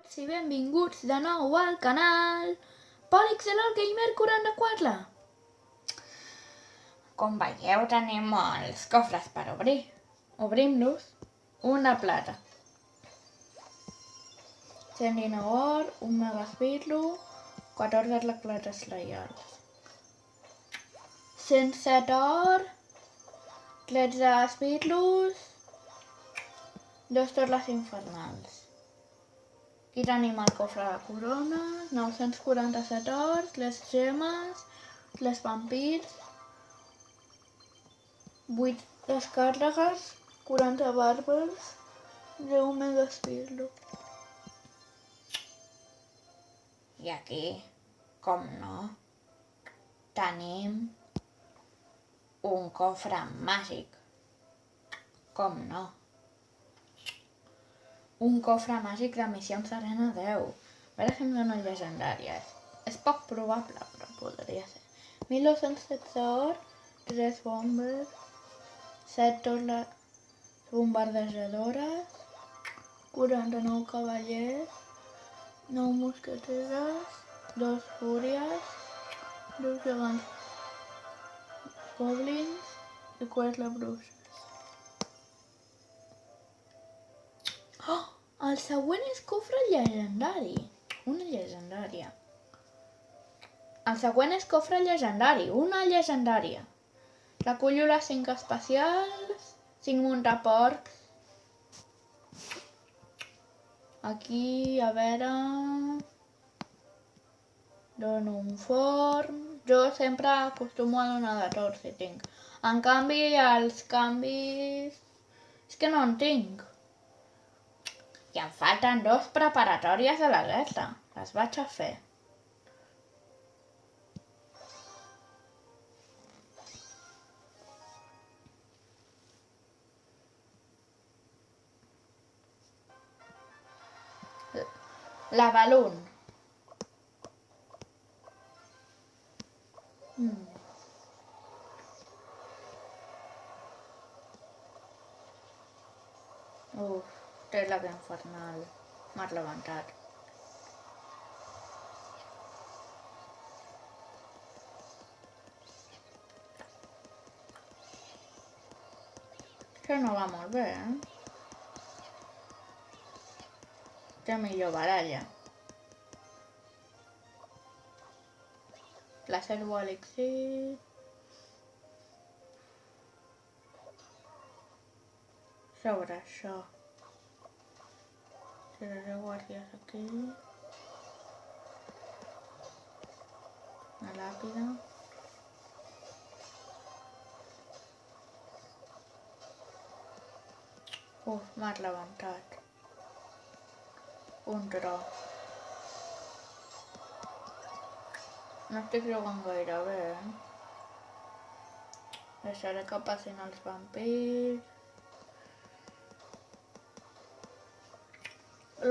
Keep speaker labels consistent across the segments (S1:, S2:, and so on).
S1: Benvinguts i benvinguts de nou al canal Polixelor Gamer 44. Com veieu, tenim els cofres per obrir. Obrim-los. Una plata. 119 or, un megaspirlo, 14 reclates reials. 107 or, 13 espirlos, 2 torres infernals. Aquí tenim el cofre de corones, 947 ors, les gemes, les vampirs, 8 descàrregues, 40 bàrbars, 10 megaspirlo. I aquí, com no, tenim un cofre màgic. Com no. Un cofre màgic de missions arena 10. A veure si em dona llegendàries. És poc probable, però podria ser. 1216 or, 3 bombes, 7 torres bombardejadores, 49 cavallers, 9 mosqueteres, 2 fúries, 2 gegants goblins i 4 bruixes. Oh! El següent és cofre llegendari. Una llegendària. El següent és cofre llegendari. Una llegendària. Recullo les 5 especials, 5 muntaporcs. Aquí, a veure... Dono un forn. Jo sempre acostumo a donar de tot si tinc. En canvi, els canvis... És que no en tinc. I em falten 2 preparatòries de la guerra. Les vaig a fer. La Balloon. Uf, té la que infernal. M'has levantat. Això no va molt bé, Té millor baralla. Placebo elixir. Sobre això. Tiraré guàrdies aquí. Una làpida. Uf, m'has levantat. Un tro. No estic jugant gaire bé, Deixaré que passin els vampirs.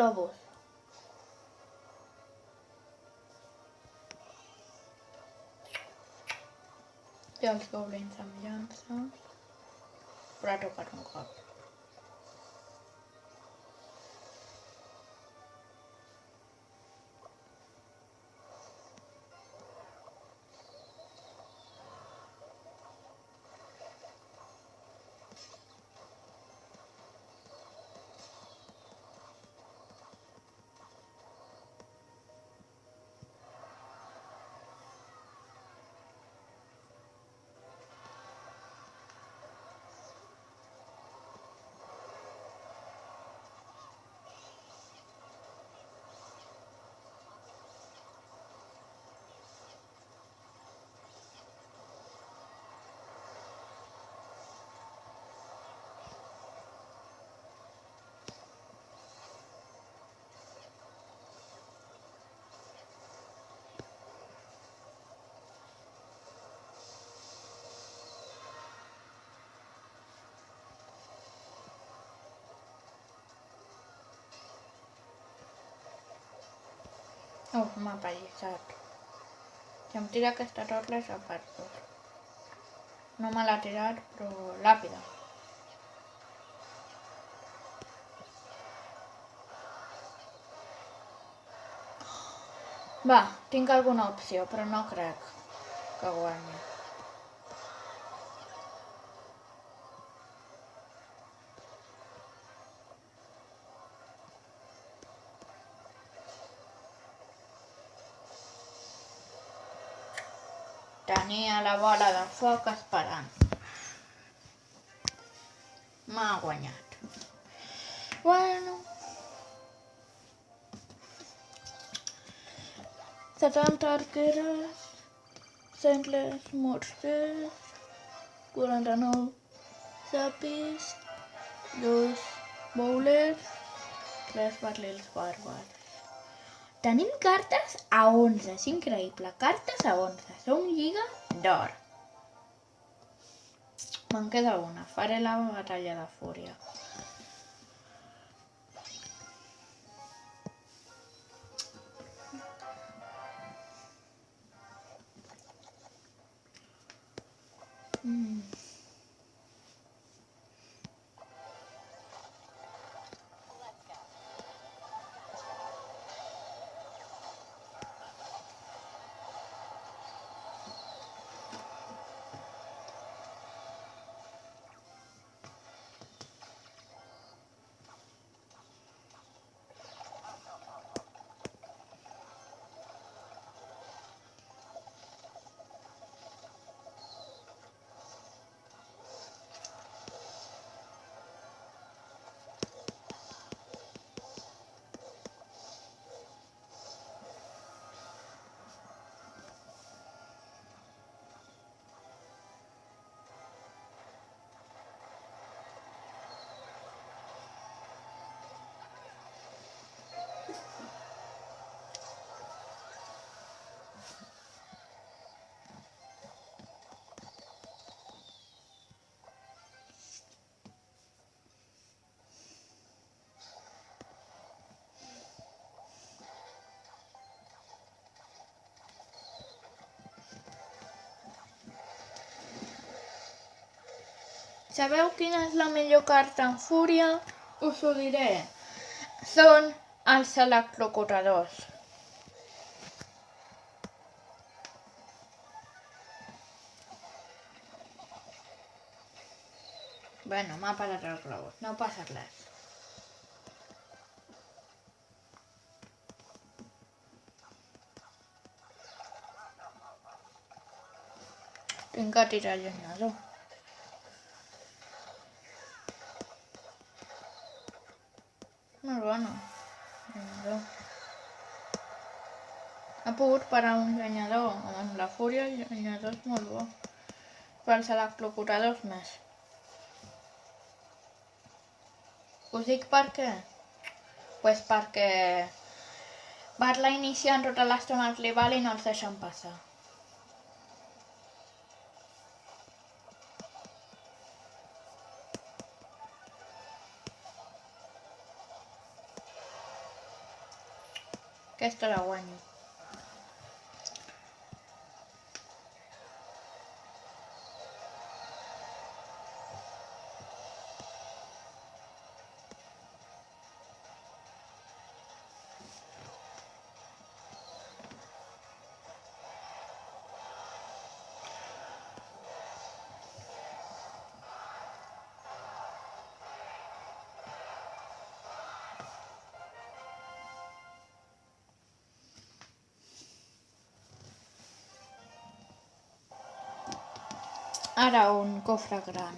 S1: Lobos. I els goblins amb llança. Però ha tocat un cop. Uf, m'ha apallissat. Si em tira aquesta torre ja perdo. No me l'ha tirat, però làpida. Va, tinc alguna opció, però no crec que guanyi. Tenia la bola de foc esperant. M'ha guanyat. Bueno. 70 arqueres, 100 morters, 49 zapis, 2 bowlers, 3 barrils bàrbars. Tenim cartes a 11, és increïble. Cartes a 11, som lliga d'or. Me'n queda una, faré la batalla de fúria. Sabeu quina és la millor carta en fúria? Us ho diré. Són els electrocutadors. Bueno, m'ha parat el globus, no passa res. Tinc que tirar el llenyador. Molt bona. Llenyador. Ha pogut parar un llenyador. Amb la fúria el llenyador és molt bo. Però els electrocutadors més. Us dic per què? Pues perquè Barla iniciant tota l'estona al rival i no els deixen passar. Aquesta la guanyo. Ara un cofre gran.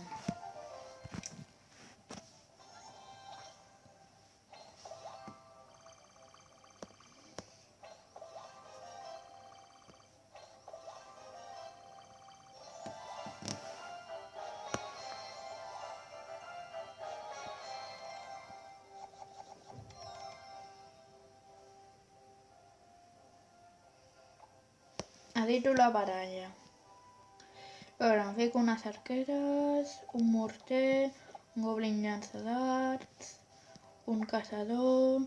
S1: Edito la baralla. A veure, em fico unes arqueres, un morter, un goblin llançadards, un caçador,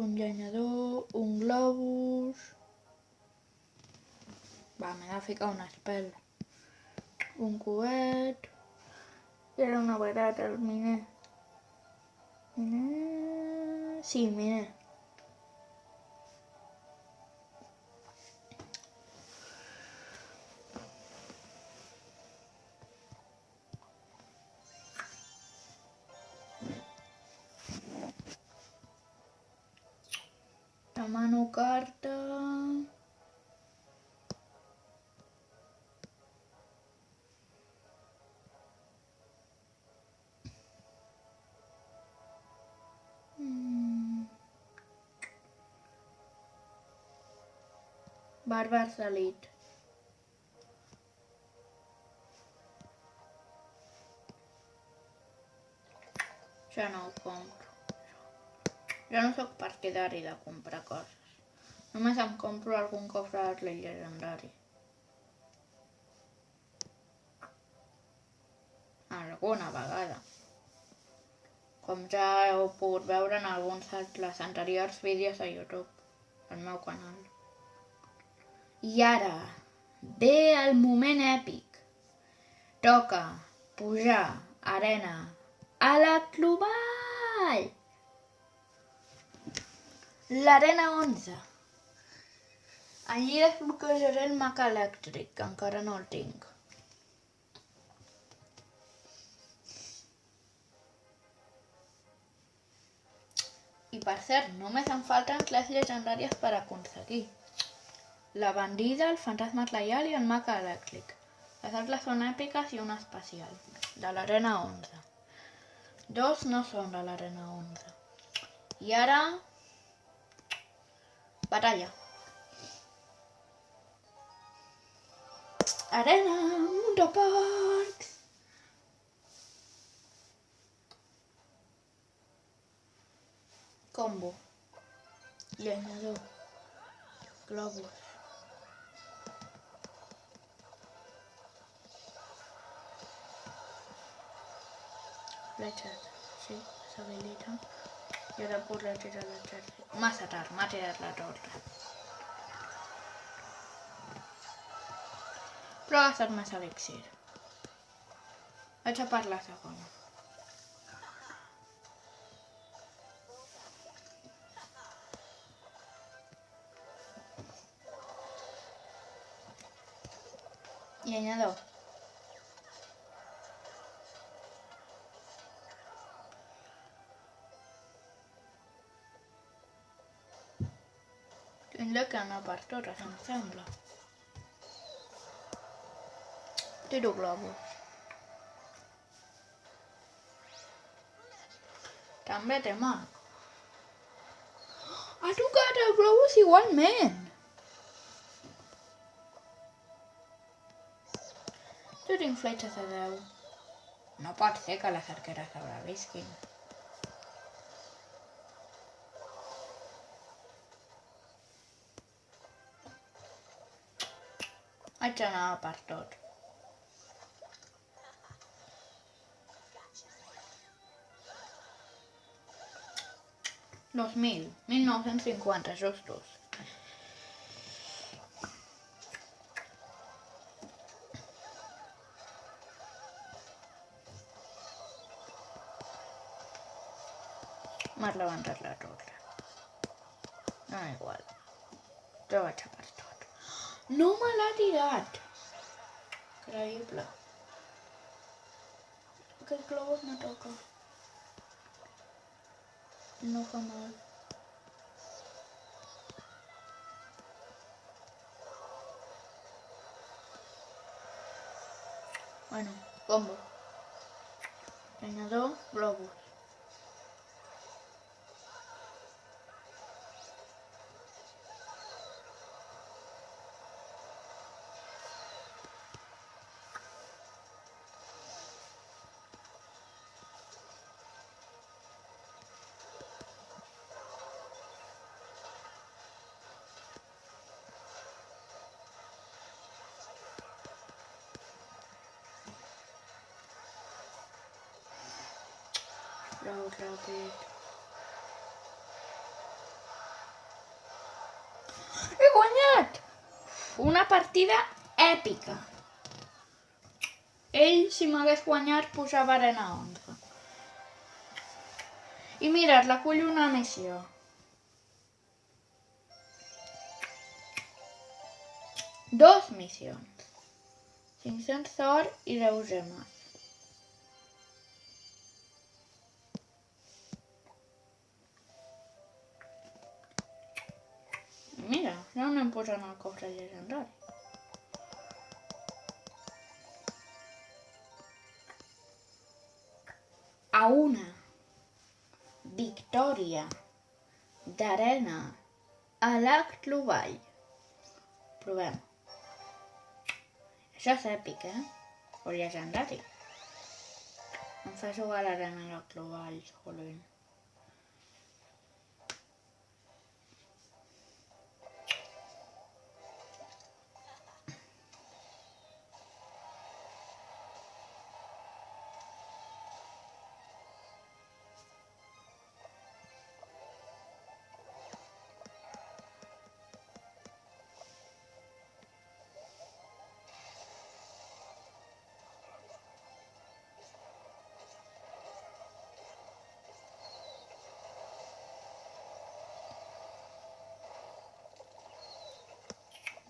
S1: un llenyador, un globus... Va, m'he de ficar un spell. Un coet... I ara una barata, el miner. Miner... Sí, miner. Demano carta... Bàrbars d'elit. Ja no ho compro. Jo no sóc partidari de comprar coses. Només em compro algun cofre d'artlet llegendari. Alguna vegada. Com ja heu pogut veure en alguns dels anteriors vídeos a YouTube, al meu canal. I ara ve el moment èpic. Toca pujar arena a la global. L'arena 11. Allí desbloquejaré el mag elèctric, que encara no el tinc. I per cert, només em falten 3 llegendàries per aconseguir. La bandida, el fantasma lleial i el mag elèctric. Les altres són èpiques i una especial, de l'arena 11. 2 no són de l'arena 11. I ara... batalla. Arena, munt de porcs. Combo. Llenyador. Globus. Fletxes. Sí, s'habilita. I ara puc retirar l'exèrcit. Massa tard, m'ha tirat la torre. Però ha gastat més elixir. Vaig a per la segona. Llenyador. Tindré que anar per torres, em sembla. Tiro globus. També té mag. Ha tocat el globus igualment. Jo tinc fletxes de 10. No pot ser que les arqueres sobrevisquin. Haig d'anar per tot. 2000, 1950, justos. M'has levantat la torre. No, igual. Jo vaig a per tot. No me l'ha tirat. Increïble. Aquest globus no toca. No fa mal. Bueno, combo. Leñador, globus. Prou ràpid. He guanyat! Una partida èpica. Ell, si m'hagués guanyat, posava arena 11. I mirad, recullo una missió. 2 missions. 500 d'or i 10 gemes. posant el cofre llegendari. A una victòria d'arena a Lac Clovall. Provem. Això és èpic, O llegendari. Em fa jugar a l'arena a Lac Clovall, jolín.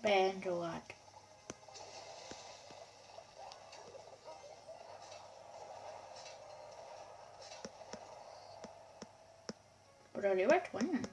S1: Ben jugat. Però li vaig guanyar.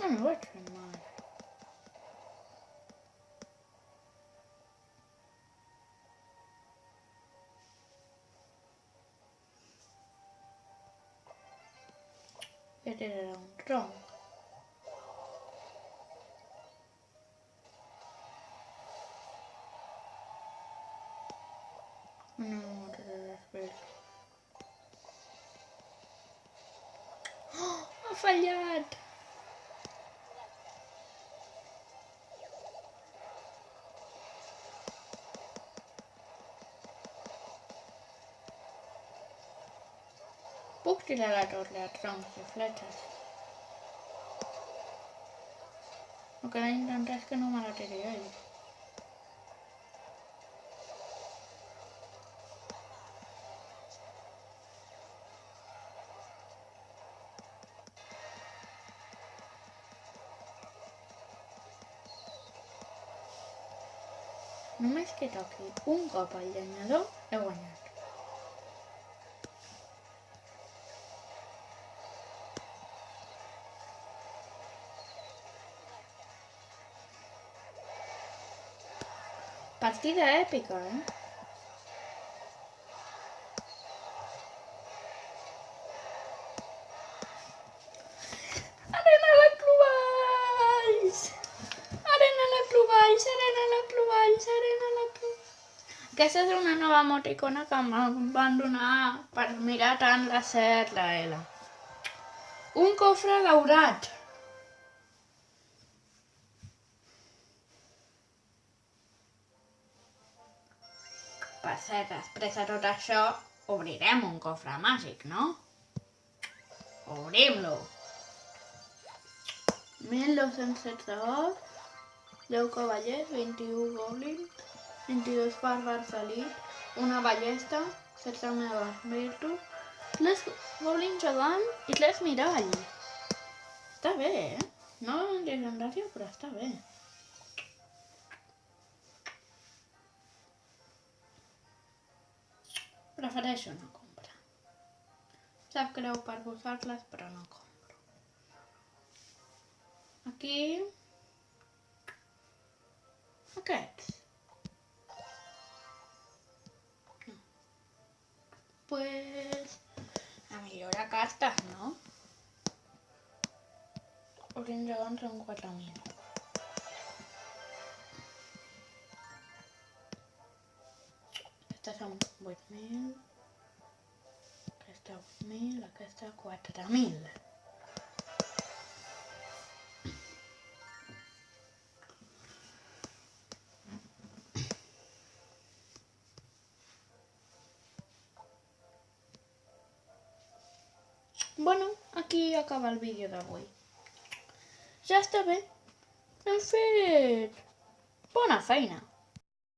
S1: No m'ho vaig fer mal. Aquest era un tronc. Una mota de després. Oh, ha fallat! Puc tirar la torre a troncs i fletxes. El que he d'intentar és que no me la tiri ell. Només que toqui un cop al llenyador, he guanyat. Partida èpica, Arena a Lac Clovalls! Arena a Lac Clovalls, arena a Lac Clovalls, arena a Lac Clovalls. Aquesta és una nova emoticona que em van donar per mirar tant la C, la L. Un cofre daurat. Per cert, després de tot això, obrirem un cofre màgic, no? Obrim-lo! 1.216 or, 10 cavallers, 21 goblins, 22 bàrbars d'elit, una ballesta, 16 meves virtus, 3 goblins gegant i 3 mirall. Està bé, No és llegendària, però està bé. Prefereixo no comprar. Sap greu per vosaltres, però no compro. Aquí... Aquests. Pues... a millorar cartes, no? Goblins gegants són 4.000. Aquestes són 8.000. Aquesta 8.000, aquesta 4.000. bueno, aquí acaba el vídeo d'avui. Ja està bé. Hem fet bona feina.